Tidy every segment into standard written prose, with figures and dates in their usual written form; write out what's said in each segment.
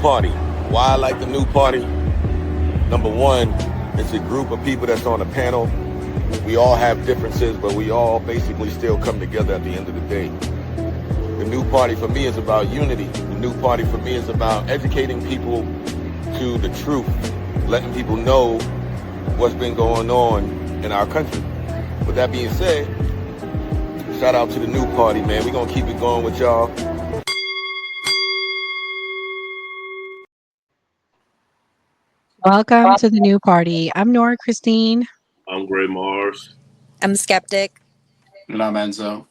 party. Why I like the new party? Number one, it's a group of people that's on a panel. We all have differences, but we all basically still come together at the end of the day. The new party for me is about unity. The new party for me is about educating people to the truth, letting people know what's been going on in our country. With that being said, shout out to the new party, man. We're going to keep it going with y'all. Welcome to the new party. I'm Nora Christine. I'm Gray Mars. I'm Skeptic. And I'm Enzo.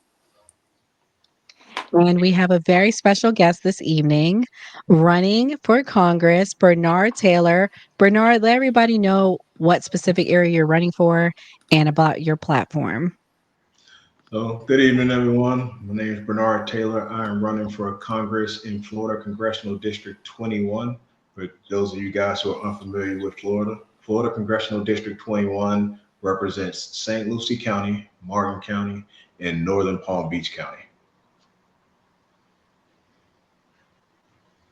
And we have a very special guest this evening, running for Congress, Bernard Taylor. Bernard, let everybody know what specific area you're running for and about your platform. So, good evening, everyone. My name is Bernard Taylor. I am running for Congress in Florida Congressional District 21. For those of you guys who are unfamiliar with Florida, Florida Congressional District 21 represents St. Lucie County, Martin County, and Northern Palm Beach County.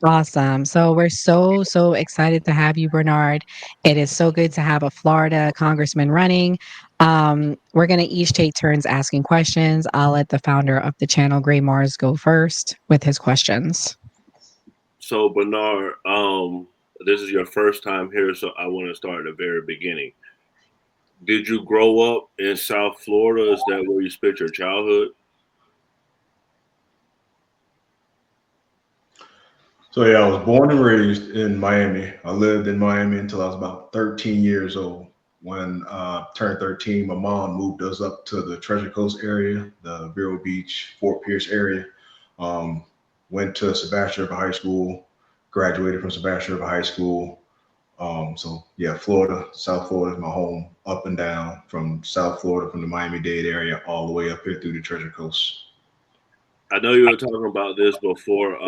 Awesome. So we're so excited to have you, Bernard. It is so good to have a Florida congressman running. We're going to each take turns asking questions. I'll let the founder of the channel, Gray Mars, go first with his questions. So Bernard, this is your first time here, so I want to start at the very beginning. Did you grow up in South Florida? Is that where you spent your childhood? So yeah, I was born and raised in Miami. I lived in Miami until I was about 13 years old. When I turned 13, my mom moved us up to the Treasure Coast area, the Vero Beach, Fort Pierce area. Went to Sebastian River High School, graduated from Sebastian River High School. So yeah, Florida, South Florida is my home, up and down from South Florida, from the Miami-Dade area, all the way up here through the Treasure Coast. I know you were talking about this before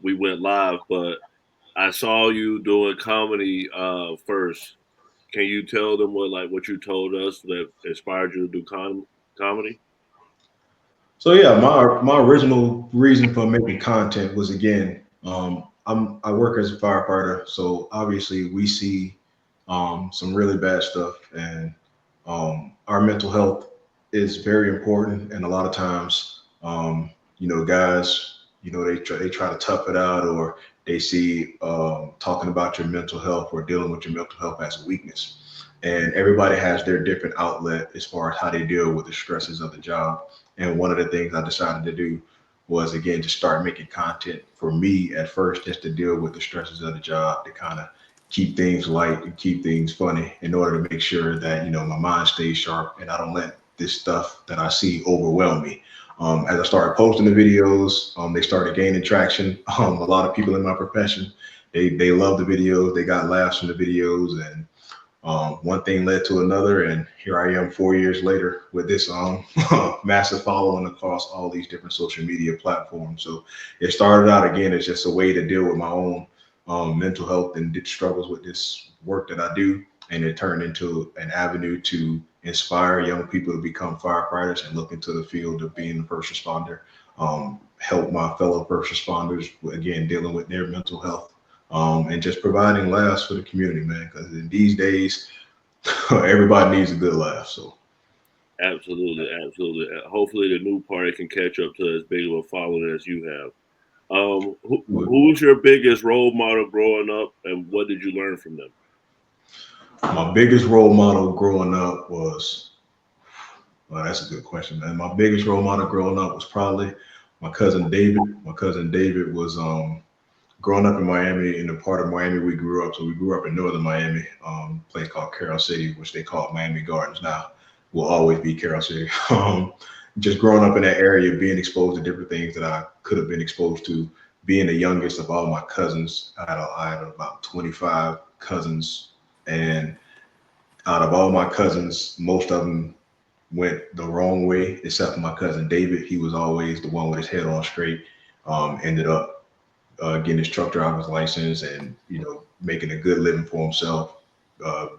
we went live, but I saw you doing comedy first. Can you tell them what you told us that inspired you to do comedy? So yeah, my original reason for making content was, again, I work as a firefighter, so obviously we see some really bad stuff, and our mental health is very important. And a lot of times, guys, they try to tough it out, or they see talking about your mental health or dealing with your mental health as a weakness. And everybody has their different outlet as far as how they deal with the stresses of the job. And one of the things I decided to do was, again, to start making content for me at first, just to deal with the stresses of the job, to kind of keep things light and keep things funny, in order to make sure that, my mind stays sharp and I don't let this stuff that I see overwhelm me. As I started posting the videos, they started gaining traction. A lot of people in my profession, they love the videos. They got laughs from the videos, and one thing led to another, and here I am 4 years later with this massive following across all these different social media platforms. So it started out, again, as just a way to deal with my own mental health and struggles with this work that I do, and it turned into an avenue to inspire young people to become firefighters and look into the field of being a first responder, help my fellow first responders, again, dealing with their mental health, and just providing laughs for the community, man, because in these days, everybody needs a good laugh. So Absolutely. Hopefully the new party can catch up to as big of a following as you have. Who's your biggest role model growing up, and what did you learn from them? my biggest role model growing up was, well, that's a good question, man. My biggest role model growing up was probably my cousin David. My cousin David was growing up in Miami, in the part of Miami we grew up. So we grew up in northern Miami, a place called Carroll City, which they call Miami Gardens now. Will always be Carroll City. Just growing up in that area, being exposed to different things that I could have been exposed to, being the youngest of all my cousins. I had about 25 cousins, and out of all my cousins, most of them went the wrong way, except for my cousin David. He was always the one with his head on straight. Ended up getting his truck driver's license, and making a good living for himself,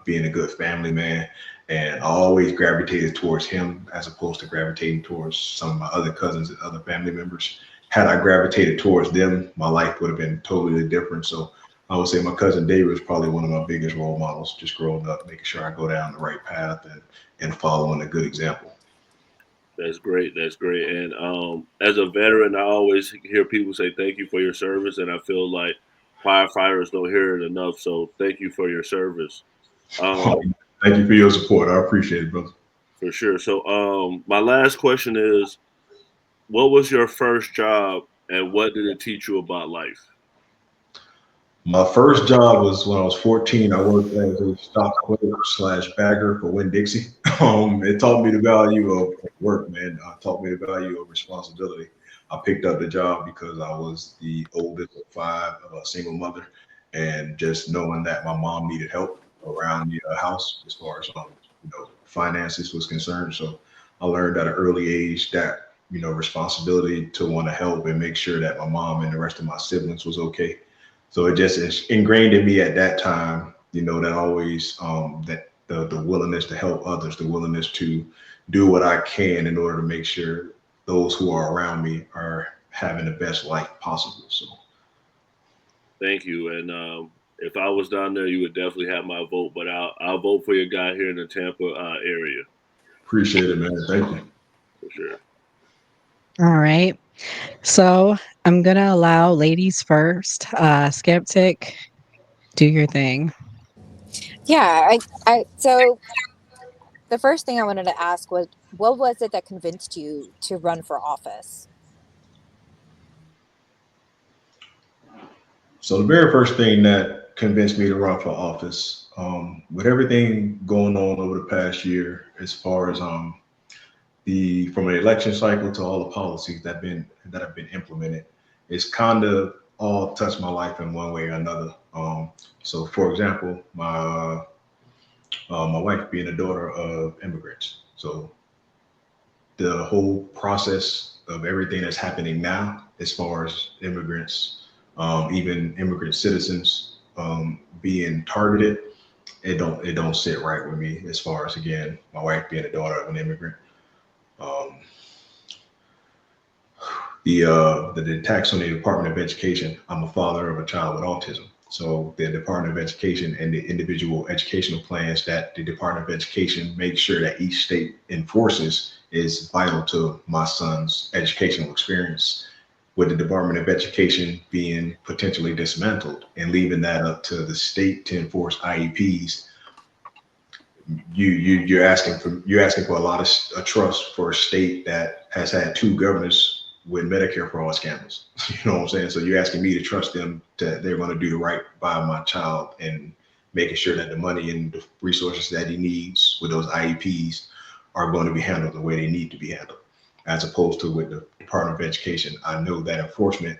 being a good family man. And I always gravitated towards him as opposed to gravitating towards some of my other cousins and other family members. Had I gravitated towards them, my life would have been totally different. So I would say my cousin David was probably one of my biggest role models, just growing up, making sure I go down the right path and following a good example. That's great. That's great. And as a veteran, I always hear people say thank you for your service, and I feel like firefighters don't hear it enough. So thank you for your service. Um, Thank you for your support. I appreciate it, brother. for sure. So my last question is, what was your first job, and what did it teach you about life? My first job was when I was 14. I worked as a stock clerk slash bagger for Winn Dixie. It taught me the value of work, man. It taught me the value of responsibility. I picked up the job because I was the oldest of five of a single mother, and just knowing that my mom needed help around the house as far as finances was concerned. So I learned at an early age that responsibility to want to help and make sure that my mom and the rest of my siblings was okay. So it just is ingrained in me at that time, that always that the willingness to help others, the willingness to do what I can in order to make sure those who are around me are having the best life possible. So Thank you. And if I was down there, you would definitely have my vote. But I'll vote for your guy here in the Tampa area appreciate it, man. Thank you. for sure. All right. So I'm going to allow ladies first. Skeptic, do your thing. Yeah, so the first thing I wanted to ask was, what was it that convinced you to run for office? So the very first thing that convinced me to run for office, with everything going on over the past year, as far as the from an election cycle to all the policies that have been implemented, it's kind of all touched my life in one way or another. So, for example, my wife being a daughter of immigrants, so the whole process of everything that's happening now, as far as immigrants, even immigrant citizens being targeted, it don't sit right with me. As far as, again, my wife being a daughter of an immigrant. Um, the tax on the Department of Education. I'm a father of a child with autism. So the Department of Education and the individual educational plans that the Department of Education makes sure that each state enforces is vital to my son's educational experience. With the Department of Education being potentially dismantled and leaving that up to the state to enforce IEPs, you're asking for a lot of trust for a state that has had two governors with Medicare fraud scandals. You know what I'm saying? So you're asking me to trust them that they're going to do the right by my child and making sure that the money and the resources that he needs with those IEPs are going to be handled the way they need to be handled. As opposed to with the Department of Education, I know that enforcement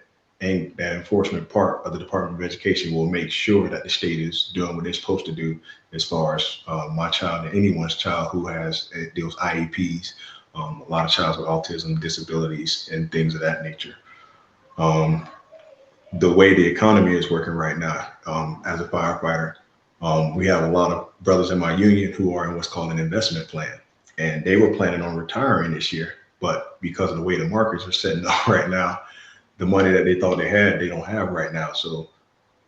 part of the Department of Education will make sure that the state is doing what they're supposed to do as far as my child and anyone's child who has those IEPs, a lot of children with autism, disabilities, and things of that nature. Um, the way the economy is working right now, as a firefighter, we have a lot of brothers in my union who are in what's called an investment plan, and they were planning on retiring this year, but because of the way the markets are setting up right now, the money that they thought they had, they don't have right now. So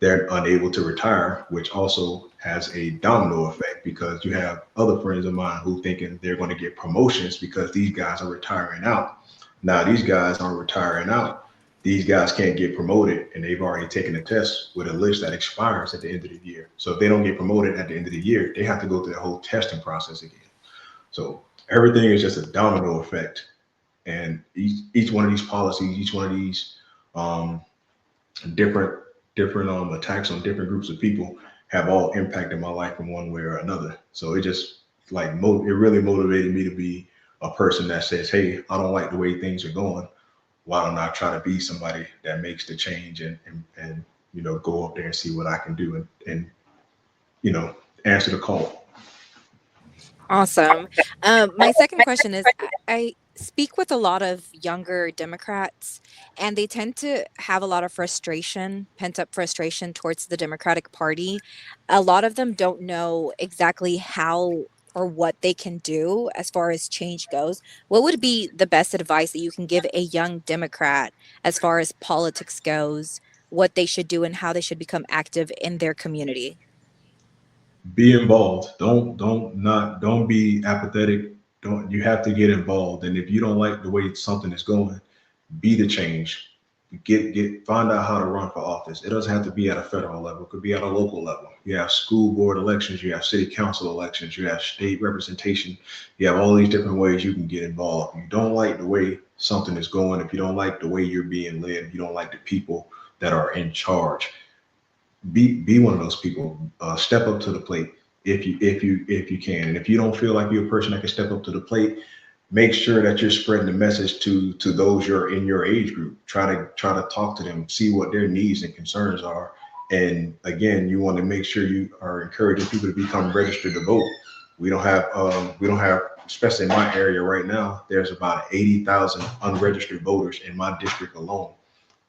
they're unable to retire, which also has a domino effect because you have other friends of mine who thinking they're going to get promotions because these guys are retiring out. Now these guys aren't retiring out. These guys can't get promoted and they've already taken a test with a list that expires at the end of the year. So if they don't get promoted at the end of the year, they have to go through the whole testing process again. So everything is just a domino effect. And each one of these policies, each one of these um, different attacks on different groups of people have all impacted my life in one way or another. So it just it really motivated me to be a person that says, hey, I don't like the way things are going. Why don't I try to be somebody that makes the change and go up there and see what I can do and answer the call. Awesome. My second question is, I speak with a lot of younger Democrats, and they tend to have a lot of frustration, pent up frustration towards the Democratic Party. A lot of them don't know exactly how or what they can do as far as change goes. What would be the best advice that you can give a young Democrat as far as politics goes? what they should do and how they should become active in their community? Be involved. Don't be apathetic. Don't You have to get involved. And if you don't like the way something is going, be the change. Find out how to run for office. It doesn't have to be at a federal level. It could be at a local level. You have school board elections, you have city council elections, you have state representation. You have all these different ways you can get involved. If you don't like the way something is going, if you don't like the way you're being led, if you don't like the people that are in charge, be one of those people. Step up to the plate if you can. And if you don't feel like you're a person that can step up to the plate, make sure that you're spreading the message to those you're in your age group. Try to talk to them, see what their needs and concerns are. And again, you want to make sure you are encouraging people to become registered to vote. We don't have, especially in my area right now, there's about 80,000 unregistered voters in my district alone.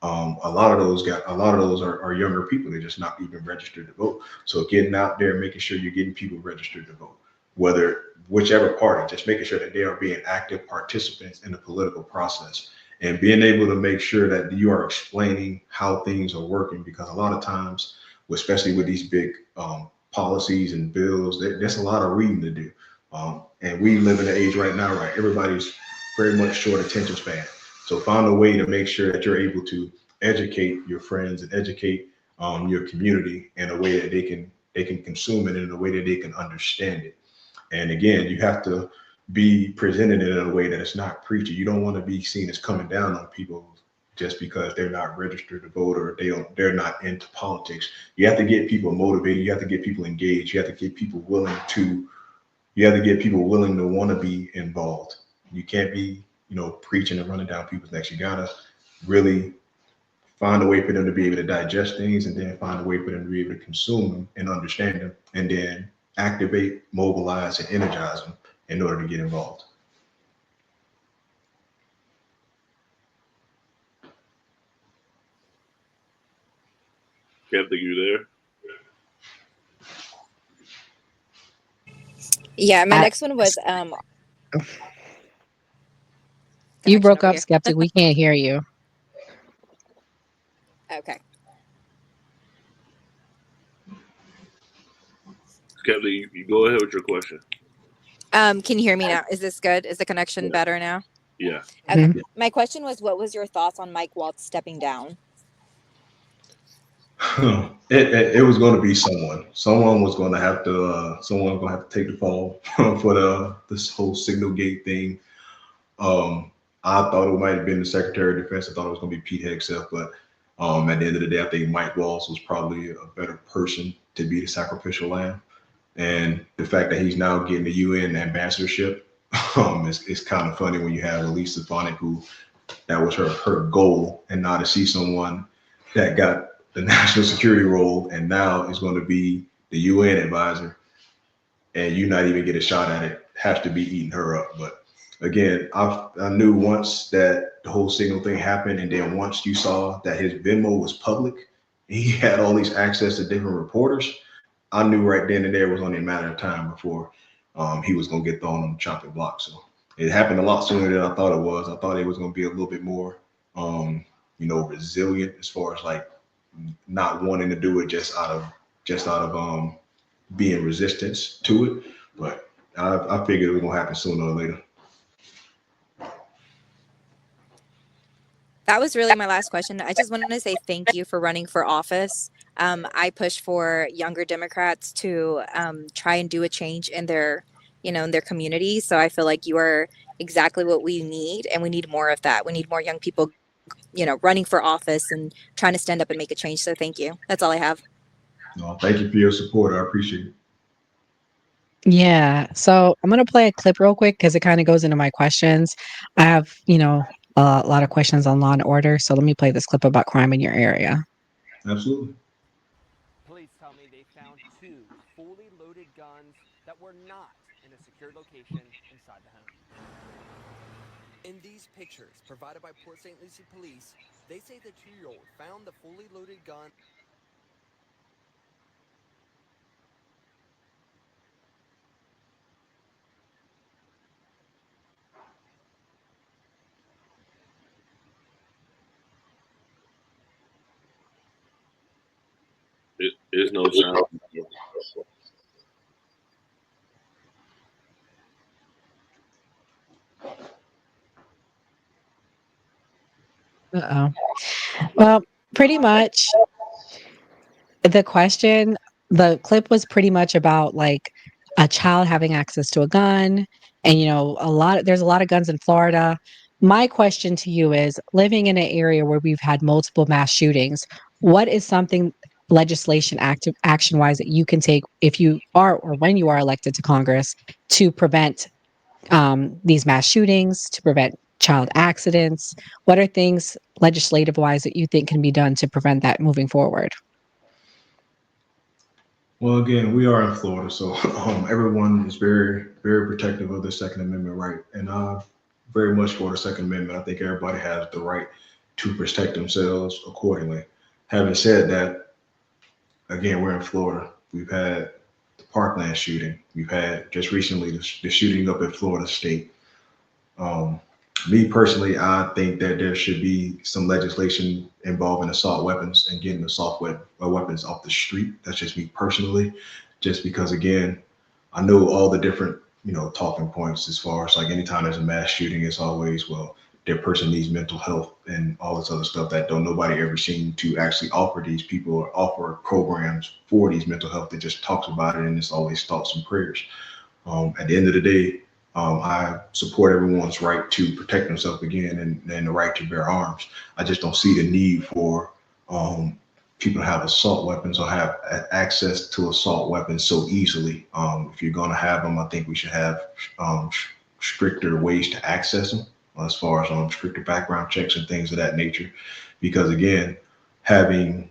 A lot of those are younger people. They're just not even registered to vote. So getting out there, making sure you're getting people registered to vote, whichever party, just making sure that they are being active participants in the political process, and being able to make sure that you are explaining how things are working. Because a lot of times, especially with these big policies and bills, there's a lot of reading to do. And we live in an age right now, right? Everybody's very much short attention span. So find a way to make sure that you're able to educate your friends and educate your community in a way that they can consume it in a way that they can understand it. And again, you have to be presented in a way that it's not preachy. You don't want to be seen as coming down on people just because they're not registered to vote or they're not into politics. You have to get people motivated. You have to get people engaged. You have to get people willing to want to be involved. You can't be, preaching and running down people's necks. You gotta really find a way for them to be able to digest things, and then find a way for them to be able to consume them and understand them, and then activate, mobilize, and energize them in order to get involved. Captain, you there? Yeah, my I- next one was you connection broke over up, here. Skeptic. We can't hear you. Okay. Captain, you go ahead with your question. Can you hear me now? Is this good? Is the connection better now? Yeah. Okay. Mhm. My question was, what was your thoughts on Mike Waltz stepping down? It was going to be someone. Someone was going to have to. Someone was going to have to take the fall for this whole Signal Gate thing. I thought it might have been the Secretary of Defense. I thought it was going to be Pete Hegseth, but at the end of the day, I think Mike Waltz was probably a better person to be the sacrificial lamb. And the fact that he's now getting the UN ambassadorship, is kind of funny when you have Elise Stefanik, who that was her goal, and now to see someone that got the national security role and now is going to be the UN advisor, and you not even get a shot at it, has to be eating her up. But again, I knew once that the whole Signal thing happened, and then once you saw that his Venmo was public, he had all these access to different reporters. I knew right then and there it was only a matter of time before he was going to get thrown on the chopping block. So it happened a lot sooner than I thought it was. I thought it was going to be a little bit more, resilient, as far as like not wanting to do it just out of being resistance to it. But I figured it was going to happen sooner or later. That was really my last question. I just wanted to say thank you for running for office. I push for younger Democrats to try and do a change in their, in their community. So I feel like you are exactly what we need, and we need more of that. We need more young people, running for office and trying to stand up and make a change. So thank you. That's all I have. No, thank you for your support. I appreciate it. Yeah. So I'm going to play a clip real quick because it kind of goes into my questions. I have, a lot of questions on law and order. So let me play this clip about crime in your area. Absolutely. Police tell me they found 2 fully loaded guns that were not in a secured location inside the home. In these pictures provided by Port St. Lucie Police, they say the 2-year-old found the fully loaded gun. There's no sound. Uh-oh. Well, pretty much the question, the clip was pretty much about like a child having access to a gun. And, there's a lot of guns in Florida. My question to you is living in an area where we've had multiple mass shootings, what is something action wise that you can take if you are or when you are elected to Congress to prevent these mass shootings, to prevent child accidents? What are things legislative wise that you think can be done to prevent that moving forward? Well, again, we are in Florida, so everyone is very, very protective of the Second Amendment right, and very much for the Second Amendment. I think everybody has the right to protect themselves accordingly. Having said that, again, we're in Florida. We've had the Parkland shooting. We've had just recently the shooting up at Florida State. Um, Me personally, I think that there should be some legislation involving assault weapons and getting weapons off the street. That's just me personally, just because again, I know all the different talking points as far as like anytime there's a mass shooting, it's always well their person needs mental health and all this other stuff that don't nobody ever seem to actually offer these people or offer programs for these mental health that just talks about it and it's always thoughts and prayers. At the end of the day, I support everyone's right to protect themselves again and the right to bear arms. I just don't see the need for people to have assault weapons or have access to assault weapons so easily. If you're going to have them, I think we should have stricter ways to access them as far as stricter background checks and things of that nature. Because again, having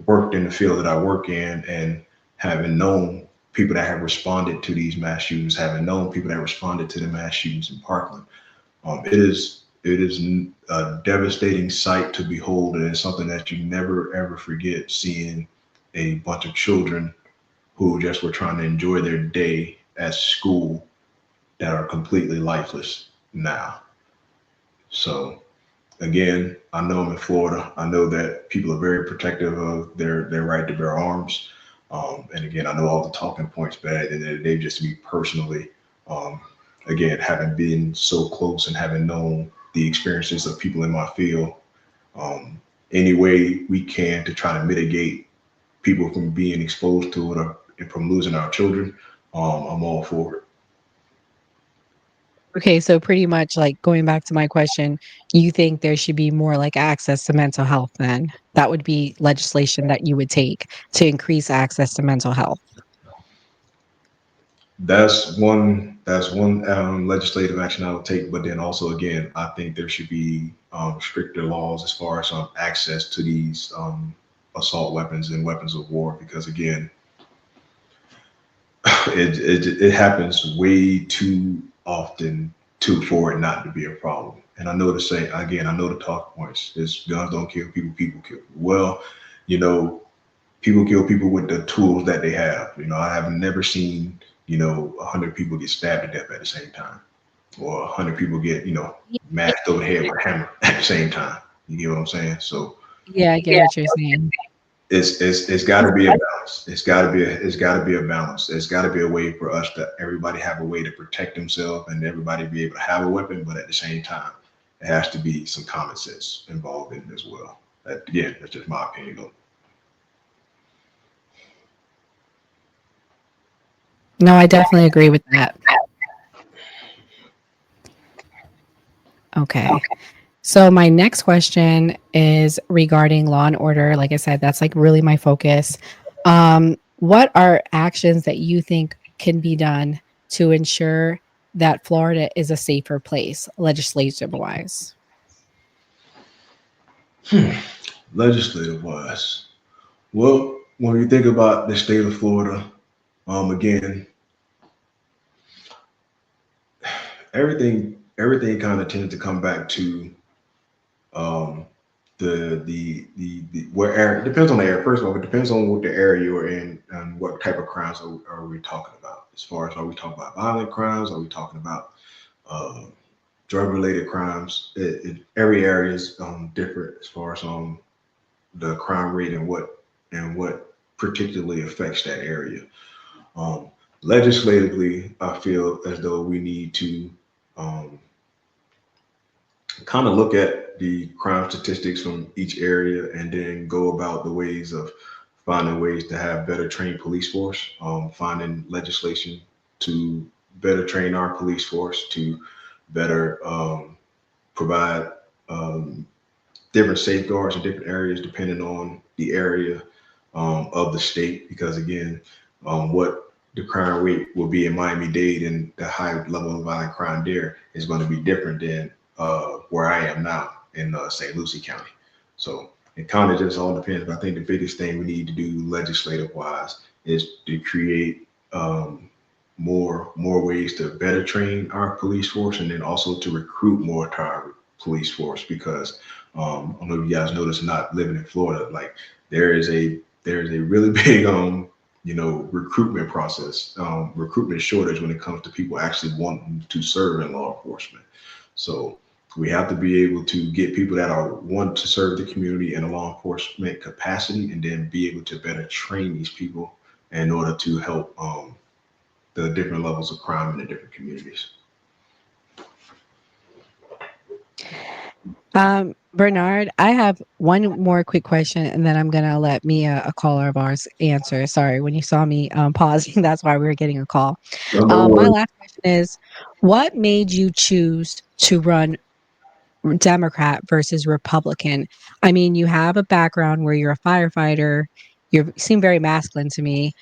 worked in the field that I work in and having known people that have responded to these mass shootings, having known people that responded to the mass shootings in Parkland, it is a devastating sight to behold, and it's something that you never ever forget. Seeing a bunch of children who just were trying to enjoy their day at school that are completely lifeless now. So again, I know I'm in Florida. I know that people are very protective of their right to bear arms. And again, I know all the talking points, but at the end of the day, just me personally, um, again, having been so close and having known the experiences of people in my field, um, any way we can to try to mitigate people from being exposed to it or from losing our children, I'm all for it. Okay, so pretty much like going back to my question, you think there should be more like access to mental health then? That would be legislation that you would take to increase access to mental health. That's one legislative action I would take. But then also again, I think there should be stricter laws as far as access to these assault weapons and weapons of war. Because again, it happens way too often for it not to be a problem. And I know to say again, I know the talk points is guns don't kill people, people kill people. Well, you know, people kill people with the tools that they have. I have never seen 100 people get stabbed to death at the same time, or 100 people get mashed over the head with a hammer at the same time. You get what I'm saying? So Yeah, I get what you're saying. it's got to be a balance. It's got to be a balance. It's got to be a way for us to everybody have a way to protect themselves and everybody be able to have a weapon, but at the same time, it has to be some common sense involved in it as well. Again, that's just my opinion though. No, I definitely agree with that. Okay. So my next question is regarding law and order. Like I said, that's like really my focus. What are actions that you think can be done to ensure that Florida is a safer place, legislative wise? Legislative wise, well, when you think about the state of Florida, again, everything kind of tends to come back to um, the where area. It depends on the area. First of all, it depends on what the area you're in and what type of crimes are we talking about. As far as are we talking about violent crimes? Are we talking about uh, drug related crimes? Every area is different as far as the crime rate and what particularly affects that area. Um, Legislatively, I feel as though we need to um, kind of look at the crime statistics from each area and then go about the ways of finding ways to have better trained police force, finding legislation to better train our police force to better provide um, different safeguards in different areas depending on the area of the state. Because again, what the crime rate will be in Miami-Dade and the high level of violent crime there is going to be different than where I am now in St. Lucie County. So it kind of just all depends. But I think the biggest thing we need to do legislative wise is to create more ways to better train our police force, and then also to recruit more to our police force. Because I don't know if you guys notice, not living in Florida, like there is a really big recruitment process, recruitment shortage when it comes to people actually wanting to serve in law enforcement. So we have to be able to get people that are want to serve the community in a law enforcement capacity, and then be able to better train these people in order to help the different levels of crime in the different communities. Bernard, I have one more quick question, and then I'm gonna let Mia, a caller of ours, answer. Sorry, when you saw me pausing, that's why we were getting a call. My last question is, what made you choose to run Democrat versus Republican? I mean, you have a background where you're a firefighter. You seem very masculine to me.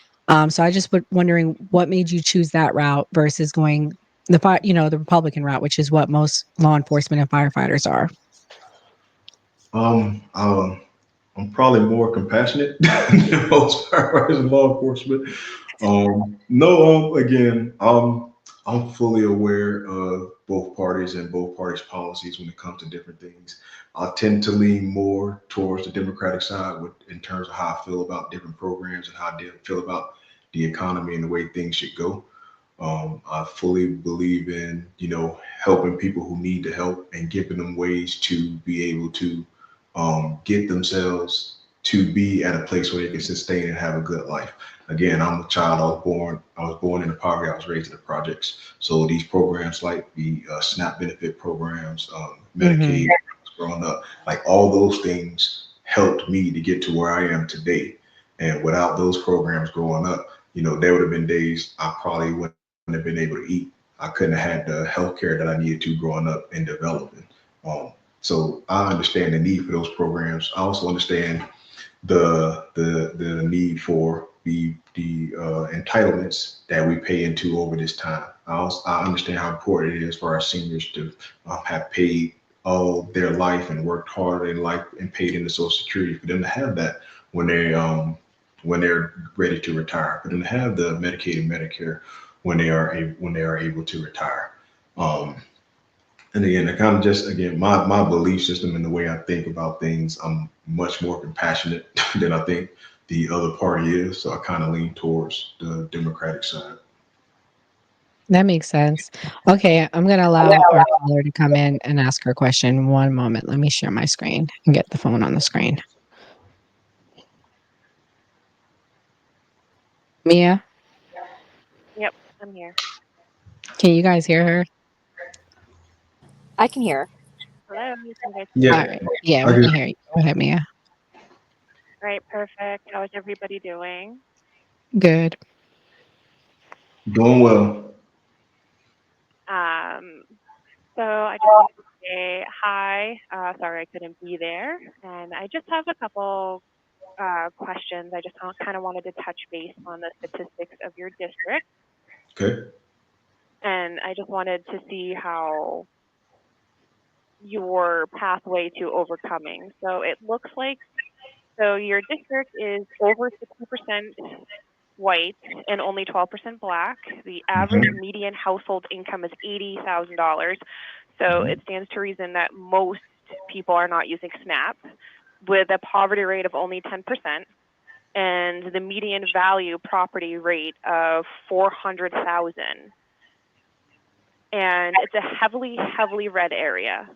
So I just was wondering what made you choose that route versus going the Republican route, which is what most law enforcement and firefighters are. Um, um, I'm probably more compassionate than most firefighters in law enforcement. No, again, I'm fully aware of both parties and both parties' policies when it comes to different things. I tend to lean more towards the Democratic side in terms of how I feel about different programs and how I feel about the economy and the way things should go. I fully believe in, helping people who need the help and giving them ways to be able to get themselves to be at a place where they can sustain and have a good life. Again, I'm a child. I was born in poverty. I was raised in the projects. So these programs like the SNAP benefit programs, Medicaid, growing up, like all those things helped me to get to where I am today. And without those programs growing up, there would have been days I probably wouldn't have been able to eat. I couldn't have had the health care that I needed to growing up and developing. So I understand the need for those programs. I also understand the need for the entitlements that we pay into over this time. I understand how important it is for our seniors to have paid all their life and worked hard in life and paid into Social Security, for them to have that when they're ready to retire, for them to have the Medicaid and Medicare when they are able to retire. And again, I kind of just, again, my belief system and the way I think about things, I'm much more compassionate than I think the other party is. So I kind of lean towards the Democratic side. That makes sense. Okay, I'm gonna allow our caller to come in and ask her question. One moment. Let me share my screen and get the phone on the screen. Mia, Yep, I'm here. can you guys hear her? I can hear. Hello, can you guys hear Yeah, All me? right. Yeah, I we can just hear you. Go ahead, Mia. All right, perfect. How is everybody doing? Good. doing well. Um, so I just wanted to say hi. Sorry I couldn't be there, and I just have a couple questions. I just kind of wanted to touch base on the statistics of your district, Okay. and I just wanted to see how your pathway to overcoming. So it looks like your district is over 60% white and only 12% black. The average Mhm. median household income is $80,000. So it stands to reason that most people are not using SNAP, with a poverty rate of only 10% and the median value property rate of 400,000. And it's a heavily red area.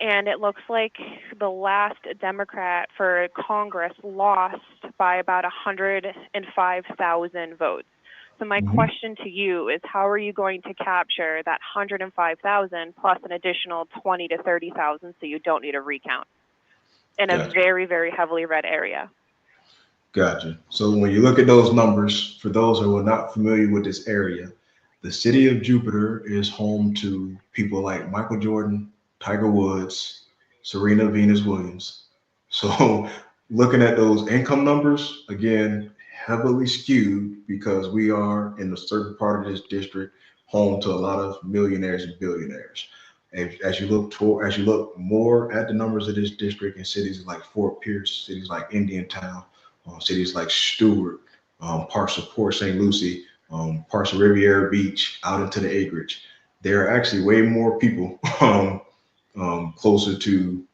and it looks like the last Democrat for Congress lost by about 105,000 votes. So my question to you is, how are you going to capture that 105,000 plus an additional 20 to 30,000 so you don't need a recount in a Gotcha. very, very heavily red area? Gotcha. So when you look at those numbers, for those who are not familiar with this area, the city of Jupiter is home to people like Michael Jordan, Tiger Woods, Serena Venus Williams. So looking at those income numbers, again, heavily skewed because we are in a certain part of this district home to a lot of millionaires and billionaires. As you look more at the numbers of this district in cities like Fort Pierce, cities like Indiantown, cities like Stewart, parts of Port St. Lucie, parts of Riviera Beach, out into the acreage. There are actually way more people closer to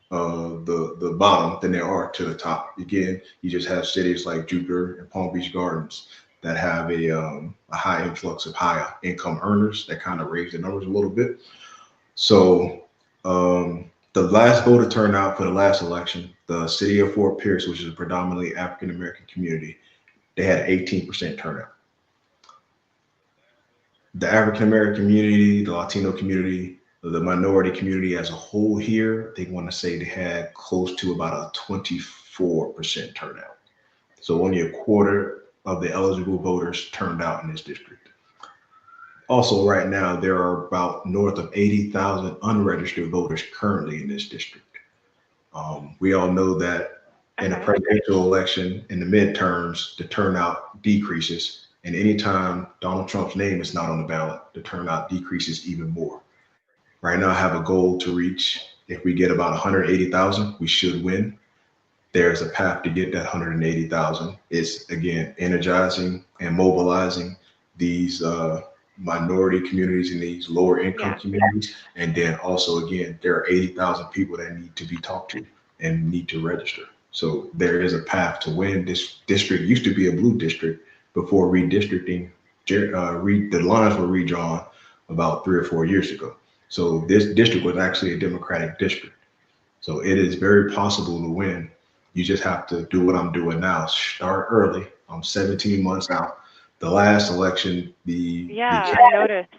the bottom than there are to the top. Again, you just have cities like Jupiter and Palm Beach Gardens that have a high influx of high income earners that kind of raise the numbers a little bit. So the last voter turnout for the last election, the city of Fort Pierce, which is a predominantly African American community, they had 18% turnout. The African American community, the Latino community, the minority community as a whole here, they want to say they had close to about a 24% turnout. So only a quarter of the eligible voters turned out in this district. Also, right now, there are about north of 80,000 unregistered voters currently in this district. We all know that in a presidential election, in the midterms, the turnout decreases. And anytime Donald Trump's name is not on the ballot, the turnout decreases even more. Right now, I have a goal to reach, if we get about 180,000, we should win. There's a path to get that 180,000. It's, again, energizing and mobilizing these minority communities and these lower income communities. And then also, again, there are 80,000 people that need to be talked to and need to register. So there is a path to win. This district used to be a blue district before redistricting. The lines were redrawn about 3 or 4 years ago. So this district was actually a Democratic district. So it is very possible to win. You just have to do what I'm doing now. Start early. I'm 17 months out. The last election, I noticed.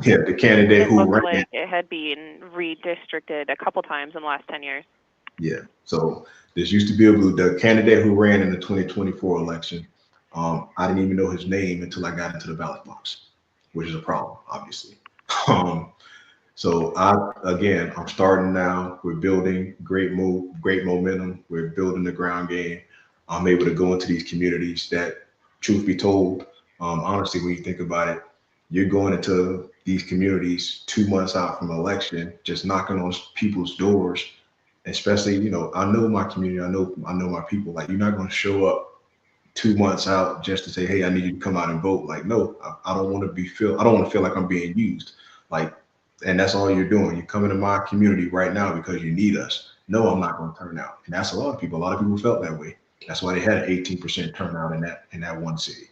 Yeah, the candidate It who looked ran. like it had been redistricted a couple times in the last 10 years. Yeah, so this used to be the candidate who ran in the 2024 election. I didn't even know his name until I got into the ballot box, which is a problem, obviously. So I'm starting now. We're building great momentum. We're building the ground game. I'm able to go into these communities that, truth be told, honestly, when you think about it, you're going into these communities 2 months out from election, just knocking on people's doors. Especially, I know my community. I know my people. Like, you're not going to show up 2 months out just to say, "Hey, I need you to come out and vote." Like, no, I don't want to I don't want to feel like I'm being used. Like, and that's all you're doing. You're coming to my community right now because you need us. No, I'm not going to turn out. And that's a lot of people. A lot of people felt that way. That's why they had an 18% turnout in that one city.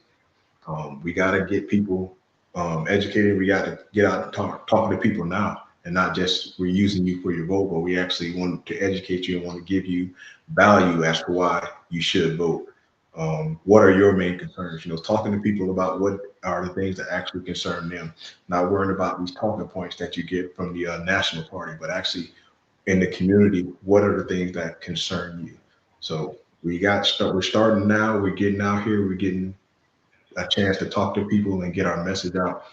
We got to get people educated. We got to get out and talking to people now, and not just we're using you for your vote, but we actually want to educate you and want to give you value as to why you should vote. What are your main concerns? Talking to people about what are the things that actually concern them, not worrying about these talking points that you get from the national party, but actually in the community, what are the things that concern you? So we're starting now. We're getting out here. We're getting a chance to talk to people and get our message out.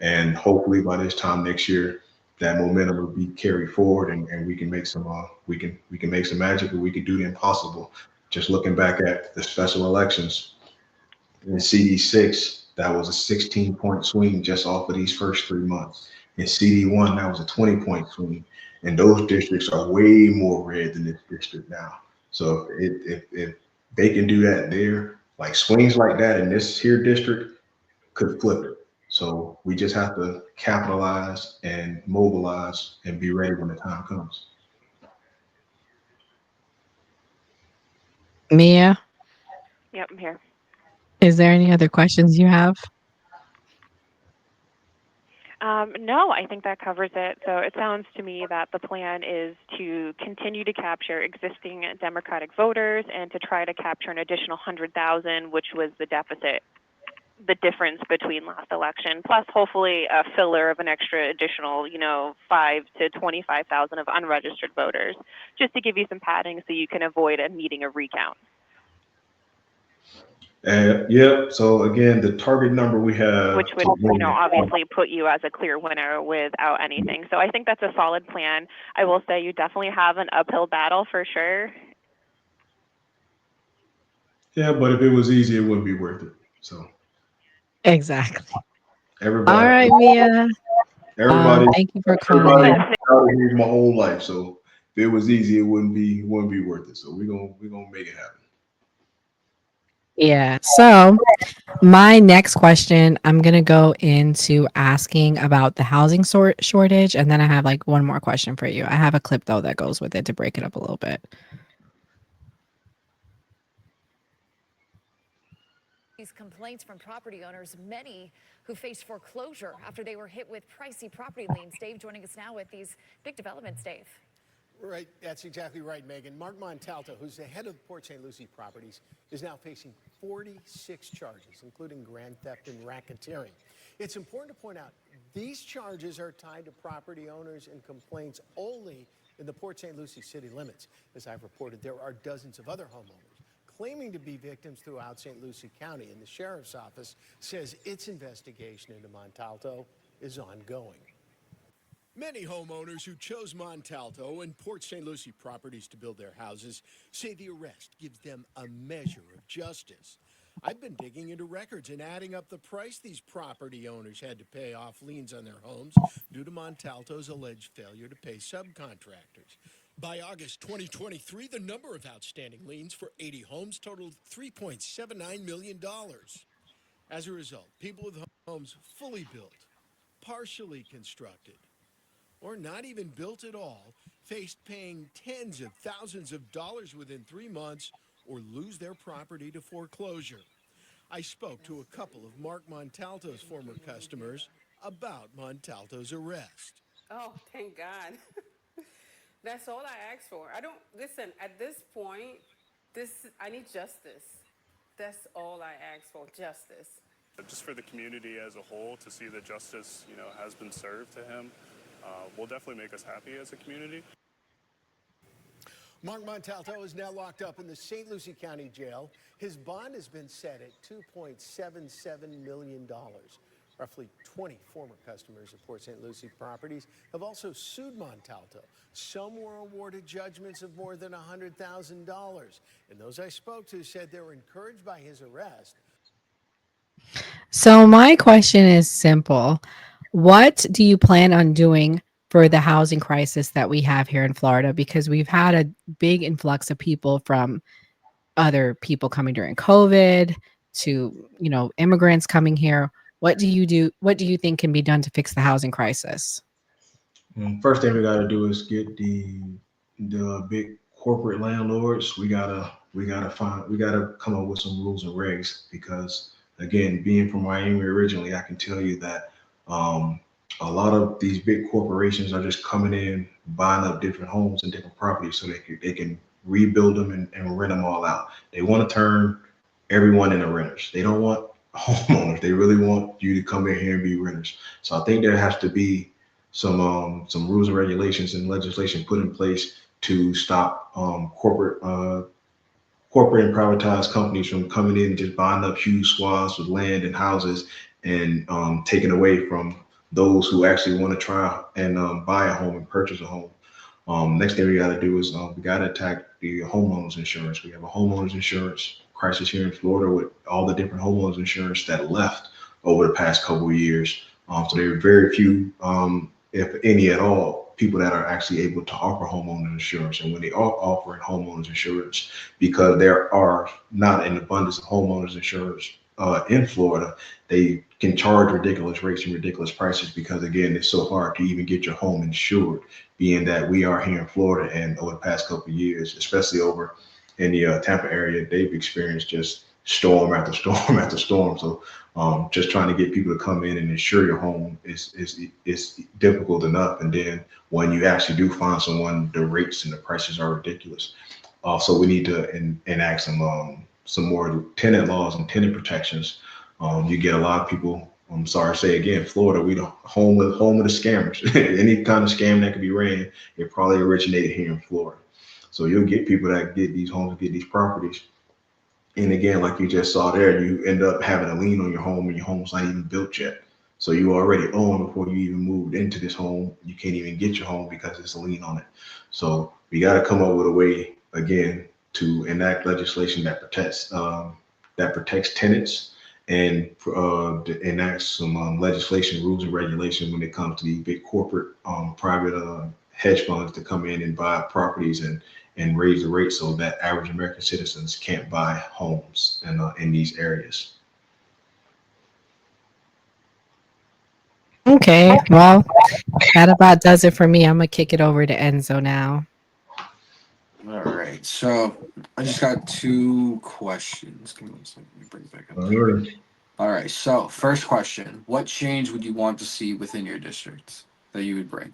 And hopefully by this time next year, that momentum will be carried forward, and we can make some we can make some magic, and we can do the impossible. Just looking back at the special elections in CD6, that was a 16-point swing just off of these first 3 months. In CD1, that was a 20-point swing, and those districts are way more red than this district now. So if they can do that there, like swings like that in this here district, could flip it. So we just have to capitalize and mobilize and be ready when the time comes. Mia, Yep, I'm here. is there any other questions you have? No, I think that covers it. So it sounds to me that the plan is to continue to capture existing Democratic voters and to try to capture an additional 100,000, which was the deficit, the difference between last election, plus hopefully a filler of an extra additional, 5 to 25,000 of unregistered voters, just to give you some padding so you can avoid needing a recount. Yeah. So again, the target number we have, Which would, obviously put you as a clear winner without anything. So I think that's a solid plan. I will say you definitely have an uphill battle for sure. Yeah, but if it was easy, it wouldn't be worth it. So Exactly. everybody, All right, Mia. everybody, Thank you for everybody calling. out here my whole life. So if it was easy, it wouldn't be worth it. So we're gonna make it happen. Yeah. So my next question, I'm gonna go into asking about the housing shortage, and then I have like one more question for you. I have a clip though that goes with it to break it up a little bit. These complaints from property owners, many who faced foreclosure after they were hit with pricey property liens. Dave joining us now with these big developments, Dave. Right, that's exactly right, Megan. Mark Montalto, who's the head of Port St. Lucie Properties, is now facing 46 charges, including grand theft and racketeering. It's important to point out these charges are tied to property owners and complaints only in the Port St. Lucie city limits. As I've reported, there are dozens of other homeowners claiming to be victims throughout St. Lucie County, and the sheriff's office says its investigation into Montalto is ongoing. Many homeowners who chose Montalto and Port St. Lucie Properties to build their houses say the arrest gives them a measure of justice. I've been digging into records and adding up the price these property owners had to pay off liens on their homes due to Montalto's alleged failure to pay subcontractors. By August 2023, the number of outstanding liens for 80 homes totaled $3.79 million. As a result, people with homes fully built, partially constructed, or not even built at all, faced paying tens of thousands of dollars within 3 months or lose their property to foreclosure. I spoke to a couple of Mark Montalto's former customers about Montalto's arrest. Oh, thank God. That's all I ask for. I don't, listen, at this point, I need justice. That's all I ask for, justice. Just for the community as a whole to see that justice, has been served to him, will definitely make us happy as a community. Mark Montalto is now locked up in the St. Lucie County Jail. His bond has been set at $2.77 million. Roughly 20 former customers of Port St. Lucie Properties have also sued Montalto. Some were awarded judgments of more than $100,000. And those I spoke to said they were encouraged by his arrest. So my question is simple. What do you plan on doing for the housing crisis that we have here in Florida? Because we've had a big influx of people from other people coming during COVID to, immigrants coming here. What do you do? What do you think can be done to fix the housing crisis? First thing we got to do is get the big corporate landlords. We gotta come up with some rules and regs, because again, being from Miami originally, I can tell you that a lot of these big corporations are just coming in, buying up different homes and different properties so they can rebuild them and rent them all out. They want to turn everyone into renters. They don't want homeowners. They really want you to come in here and be renters. So I think there has to be some rules and regulations and legislation put in place to stop corporate and privatized companies from coming in and just buying up huge swaths of land and houses and taking away from those who actually want to try and buy a home and purchase a home. Next thing we got to do is we got to attack the homeowners insurance. We have a homeowners insurance crisis here in Florida with all the different homeowners insurance that left over the past couple of years. So there are very few, if any at all, people that are actually able to offer homeowners insurance. And when they are offering homeowners insurance, because there are not an abundance of homeowners insurance in Florida, they can charge ridiculous rates and ridiculous prices, because again, it's so hard to even get your home insured, being that we are here in Florida, and over the past couple of years, especially over in the Tampa area, they've experienced just storm after storm after storm. So just trying to get people to come in and insure your home is difficult enough. And then when you actually do find someone, the rates and the prices are ridiculous. So we need to enact some more tenant laws and tenant protections. You get a lot of people. I'm sorry to say again, Florida, we the home of the scammers. Any kind of scam that could be ran, it probably originated here in Florida. So you'll get people that get these homes, get these properties. And again, like you just saw there, you end up having a lien on your home and your home's not even built yet. So you already own before you even moved into this home. You can't even get your home because there's a lien on it. So we got to come up with a way, again, to enact legislation that protects tenants, and to enact some legislation, rules, and regulation when it comes to these big corporate private hedge funds to come in and buy properties and raise the rate so that average American citizens can't buy homes in these areas. Okay, well, that about does it for me. I'm gonna kick it over to Enzo now. All right. So I just got 2 questions. Give me one second. Let me bring it back up. All right. All right. So first question: what change would you want to see within your district that you would bring?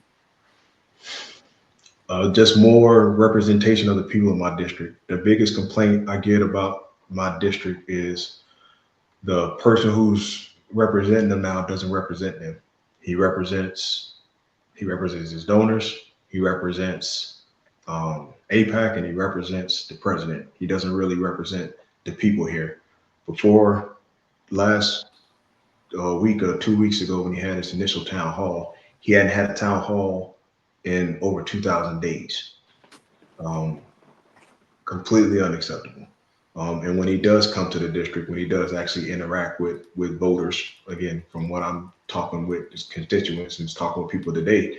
Just more representation of the people in my district. The biggest complaint I get about my district is the person who's representing them now doesn't represent them. He represents his donors. He represents AIPAC, and he represents the president. He doesn't really represent the people here. Before last week or 2 weeks ago, when he had his initial town hall, he hadn't had a town hall in over 2,000 days. Completely unacceptable. And when he does come to the district, when he does actually interact with voters, again, from what I'm talking with his constituents and talking with people today,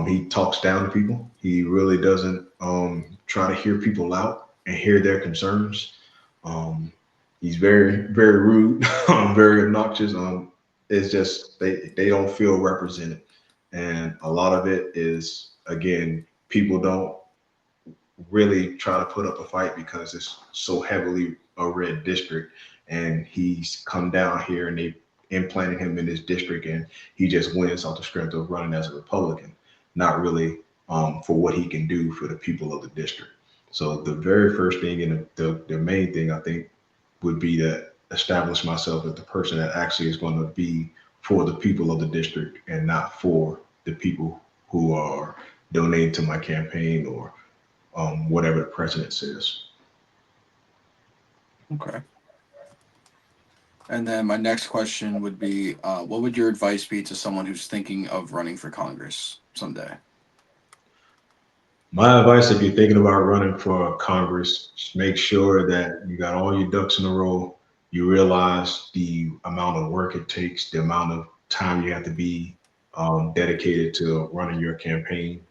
he talks down to people. He really doesn't try to hear people out and hear their concerns. He's very, very rude, very obnoxious. It's just they don't feel represented. And a lot of it is, again, people don't really try to put up a fight because it's so heavily a red district, and he's come down here and they implanted him in this district, and he just wins off the strength of running as a Republican, not really for what he can do for the people of the district. So the very first thing and the main thing I think would be to establish myself as the person that actually is going to be for the people of the district and not for the people who are donating to my campaign or whatever the president says. Okay. And then my next question would be, what would your advice be to someone who's thinking of running for Congress someday? My advice, if you're thinking about running for Congress, just make sure that you got all your ducks in a row. You realize the amount of work it takes, the amount of time you have to be dedicated to running your campaign.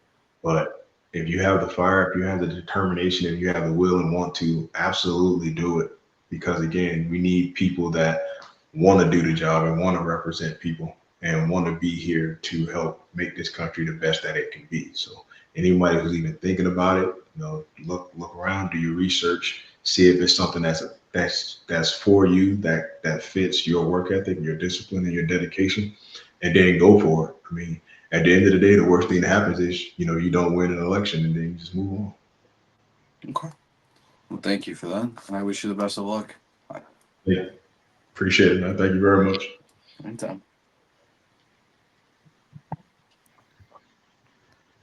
But if you have the fire, if you have the determination, if you have the will and want to, absolutely do it. Because again, we need people that want to do the job and want to represent people and want to be here to help make this country the best that it can be. So anybody who's even thinking about it, look around, do your research, see if it's something that's for you, that fits your work ethic, your discipline, and your dedication, and then go for it. I mean, at the end of the day, the worst thing that happens is, you don't win an election and then you just move on. Okay. Well, thank you for that. And I wish you the best of luck. Bye. Yeah. Appreciate it, man. Thank you very much. Anytime.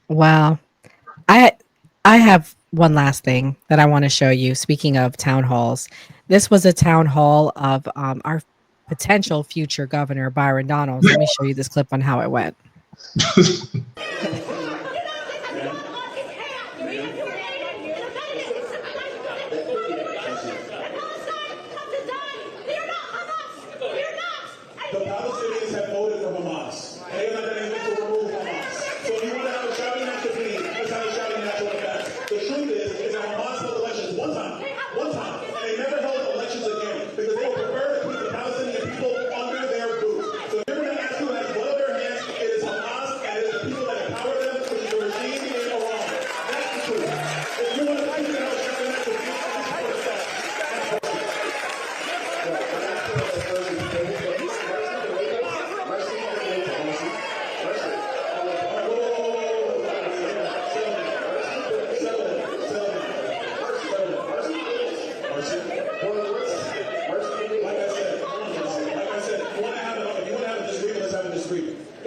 Wow. I have one last thing that I want to show you. Speaking of town halls, this was a town hall of our potential future governor, Byron Donalds. Let me show you this clip on how it went. It is Hamas and it is the people that empower them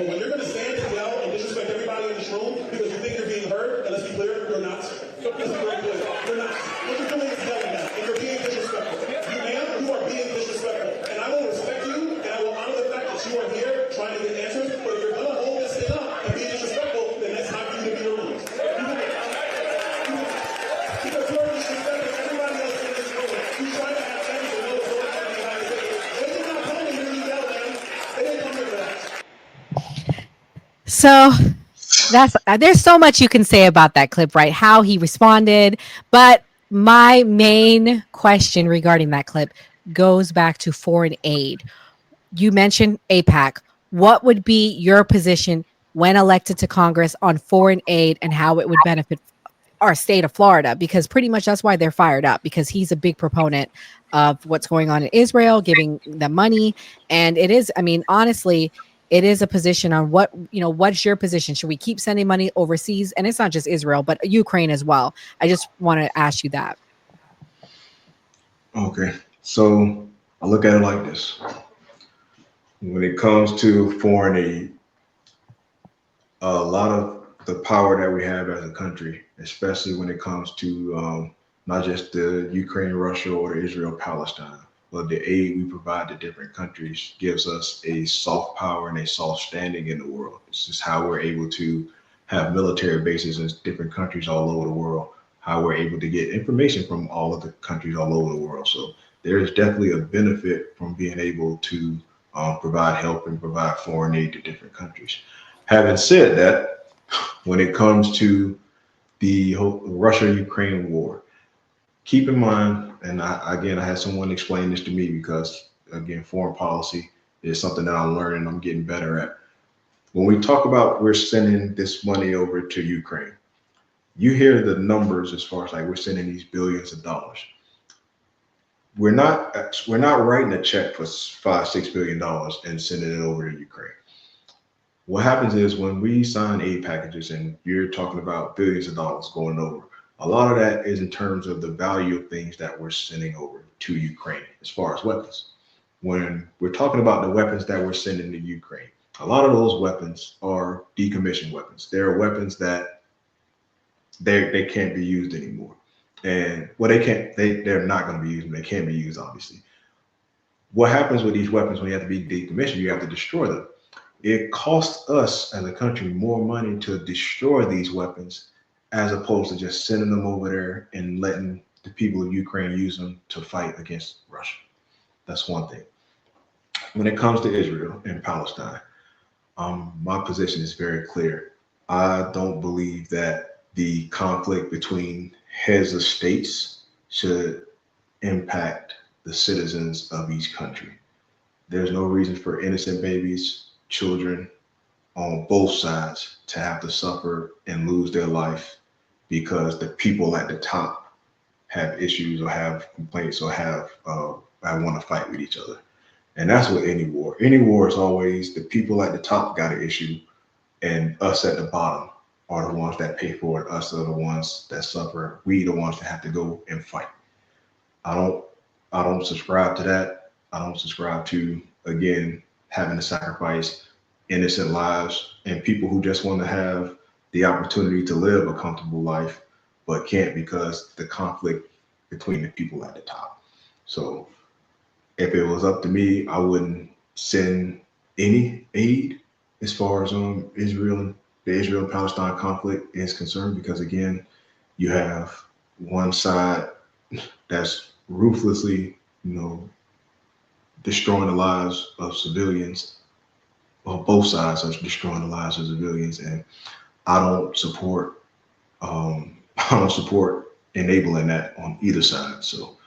But when you're going to stand and yell and disrespect everybody in this room because you think you're being heard, and let's be clear, you're not. Let's be very clear. You're not. What you're doing is yelling now, and you're being disrespectful. You are being disrespectful. And I will respect you, and I will honor the fact that you are here trying to get answers, but if you're going to hold this thing up and be disrespectful, then that's not for you to be removed. Because you are disrespecting everybody else in this room. You try to have things and know what's going on behind the scenes. They did not come to hear you yell, man. They didn't come here for that. So there's so much you can say about that clip, right? How he responded. But my main question regarding that clip goes back to foreign aid. You mentioned AIPAC. What would be your position when elected to Congress on foreign aid and how it would benefit our state of Florida? Because pretty much that's why they're fired up, because he's a big proponent of what's going on in Israel, giving them money. And it is, I mean, honestly, it is a position on what, what's your position? Should we keep sending money overseas? And it's not just Israel, but Ukraine as well. I just want to ask you that. Okay. So I look at it like this. When it comes to foreign aid, a lot of the power that we have as a country, especially when it comes to not just the Ukraine, Russia, or the Israel, Palestine, but the aid we provide to different countries gives us a soft power and a soft standing in the world. This is how we're able to have military bases in different countries all over the world, how we're able to get information from all of the countries all over the world. So there is definitely a benefit from being able to provide help and provide foreign aid to different countries. Having said that, when it comes to the whole Russia-Ukraine war, keep in mind, and I had someone explain this to me because, again, foreign policy is something that I'm learning, I'm getting better at. When we talk about we're sending this money over to Ukraine, you hear the numbers as far as like we're sending these billions of dollars. We're not writing a check for $5-6 billion and sending it over to Ukraine. What happens is when we sign aid packages and you're talking about billions of dollars going over, a lot of that is in terms of the value of things that we're sending over to Ukraine as far as weapons. When we're talking about the weapons that we're sending to Ukraine, a lot of those weapons are decommissioned weapons. They're weapons that they can't be used anymore. And they're not going to be used. They can't be used, obviously. What happens with these weapons when you have to be decommissioned? You have to destroy them. It costs us as a country more money to destroy these weapons as opposed to just sending them over there and letting the people of Ukraine use them to fight against Russia. That's one thing. When it comes to Israel and Palestine, my position is very clear. I don't believe that the conflict between heads of states should impact the citizens of each country. There's no reason for innocent babies, children on both sides to have to suffer and lose their life because the people at the top have issues or have complaints or want to fight with each other. And that's with any war. Any war is always the people at the top got an issue and us at the bottom are the ones that pay for it. Us are the ones that suffer. We the ones that have to go and fight. I don't subscribe to that. I don't subscribe to, again, having to sacrifice innocent lives and people who just want to have the opportunity to live a comfortable life, but can't because the conflict between the people at the top. So if it was up to me, I wouldn't send any aid as far as the Israel-Palestine conflict is concerned, because again, you have one side that's ruthlessly, destroying the lives of civilians. Well, both sides are destroying the lives of civilians, and I don't support enabling that on either side. So,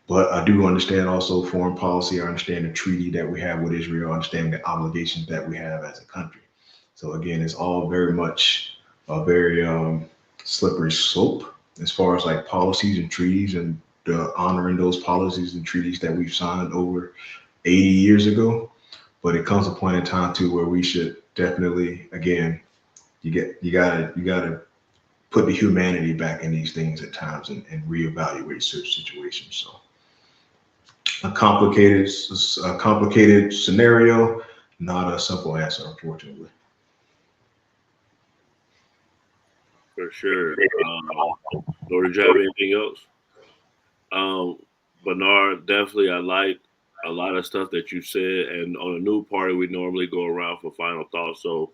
but I do understand also foreign policy. I understand the treaty that we have with Israel. I understand the obligations that we have as a country. So again, it's all very much a very slippery slope as far as like policies and treaties and honoring those policies and treaties that we've signed over 80 years ago. But it comes a point in time too where we should definitely, again, you gotta put the humanity back in these things at times and reevaluate certain situations. So a complicated scenario, not a simple answer, unfortunately. For sure. Or did you have anything else? Bernard, definitely, I like a lot of stuff that you said. And on a new party, we normally go around for final thoughts. So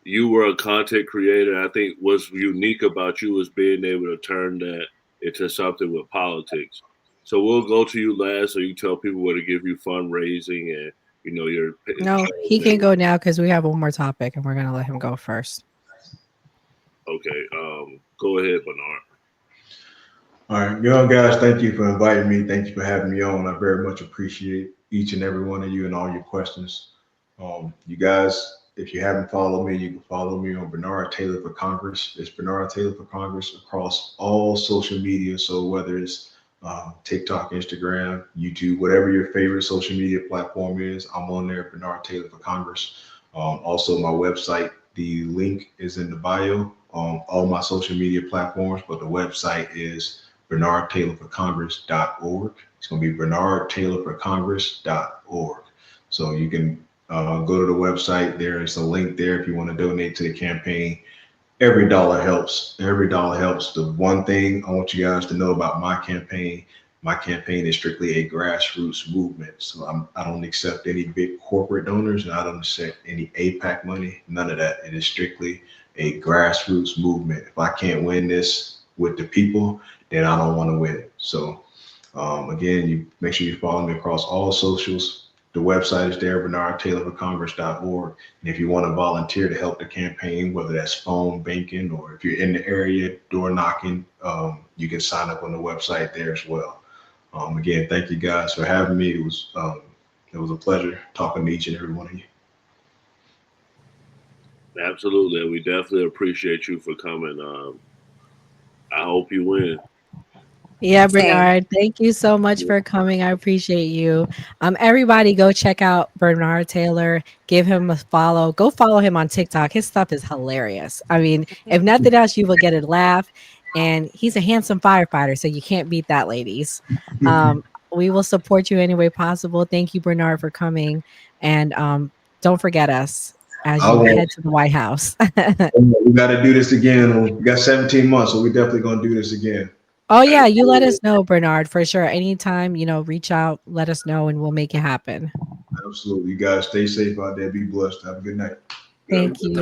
you were a content creator. I think what's unique about you is being able to turn that into something with politics. So we'll go to you last, so you tell people where to give you fundraising and your. No, he can go now because we have one more topic, and we're gonna let him go first. Okay, go ahead, Bernard. All right, young guys, thank you for inviting me. Thank you for having me on. I very much appreciate each and every one of you and all your questions. You guys, if you haven't followed me, you can follow me on Bernard Taylor for Congress. It's Bernard Taylor for Congress across all social media. So whether it's TikTok, Instagram, YouTube, whatever your favorite social media platform is, I'm on there, Bernard Taylor for Congress. Also, my website, the link is in the bio on all my social media platforms, but the website is bernardtaylorforcongress.org. It's going to be bernardtaylorforcongress.org. So you can go to the website. There is a link there if you want to donate to the campaign. Every dollar helps. Every dollar helps. The one thing I want you guys to know about my campaign is strictly a grassroots movement. So I don't accept any big corporate donors, and I don't accept any APAC money, none of that. It is strictly a grassroots movement. If I can't win this with the people, then I don't want to win it. So again, you make sure you follow me across all socials. The website is there, bernardtaylorforcongress.org. And if you want to volunteer to help the campaign, whether that's phone banking or if you're in the area, door knocking, you can sign up on the website there as well. Again, thank you guys for having me. It was a pleasure talking to each and every one of you. Absolutely. We definitely appreciate you for coming. I hope you win. Yeah, Bernard, thank you so much for coming. I appreciate you. Everybody go check out Bernard Taylor. Give him a follow. Go follow him on TikTok. His stuff is hilarious. I mean, if nothing else, you will get a laugh. And he's a handsome firefighter, so you can't beat that, ladies. We will support you any way possible. Thank you, Bernard, for coming. And don't forget us as you head to the White House. We got to do this again. We got 17 months, so we're definitely going to do this again. Oh yeah, you let us know, Bernard, for sure. Anytime, reach out, let us know, and we'll make it happen. Absolutely. You guys stay safe out there. Be blessed. Have a good night. Thank you.